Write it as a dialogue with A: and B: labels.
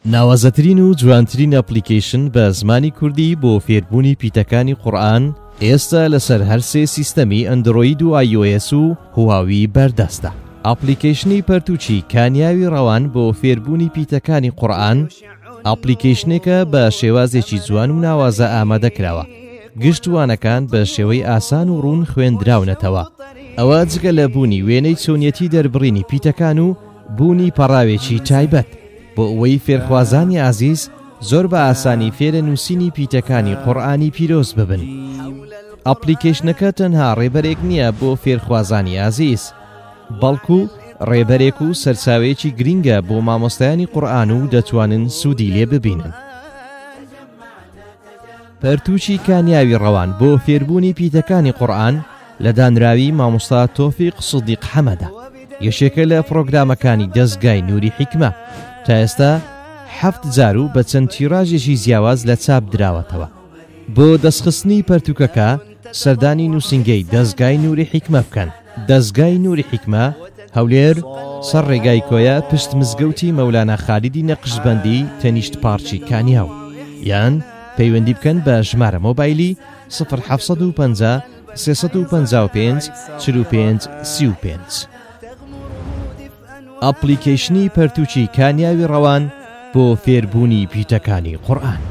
A: ناوازەترین و جوانترین ئەپلیکیشن بە زمانی کوردی بۆ فێربوونی پیتەکانی قورئان ئێستا لەسەر هەرسێ سیستەمی ئەندرۆید و iOS و هواوی بەردەستە. ئەپلیکیشنی پەرتوچی کانیاوی ڕەوان بۆ فێربوونی پیتەکانی قورئان ئەپلیکیشنێکە بە شێوازێکی جوان و ناوازە ئامادەکراوە. گشتوانەکان بە شێوەی ئاسان و ڕوون خوێندراونەتەوە. ئەوە جگە لە بوونی وێنەی چۆنیەتی دەربڕینی پیتەکان و بوونی پەڕاوێکی تایبەت بۆ ئەوەی فێرخوازانی عزیز زۆر بە ئاسانی فێرە نووسینی پیتەکانی قورئانی پیرۆز ببن. ئەپلیکیشنەکە تەنها ڕێبەرێک نییە بۆ فێرخوازانی عزیز، بەڵکو ڕێبەرێک و سەرچاوەیەکی گرینگە بۆ مامۆستایانی قورئان و دەتوانن سوودی لێ ببینن. پەرتوچی کانیاوی ڕەوان بۆ فێربوونی پیتەکانی قورئان لە دانراوی مامۆستا تۆفیق سودیق حەمەدە، یەکێکە لە پرۆگرامەکانی دەستگای نووری حیکمە. تا ئێستا 7 جار و بە چەند تیراژێکی جیاواز لە چاپ دراوەتەوە. بۆ دەستخستنی پەرتوکەکە سەردانی نووسینگەی دەستگای نووری حیکمە بکەن. دەستگای نووری حیکمە هەولێر سەر ڕێگای کۆیە پشت مزگەوتی مەولانە خالیدی نەقشبەندی تەنیشت پارچی کانیاو، یان پەیوەندی بکەن بە ژمارە مۆبایلی 0750 355 45 35. ئەپلیکیشنی پەرتوچی کانیاوی ڕەوان بۆ فێربوونی پیتەکانی قورئان.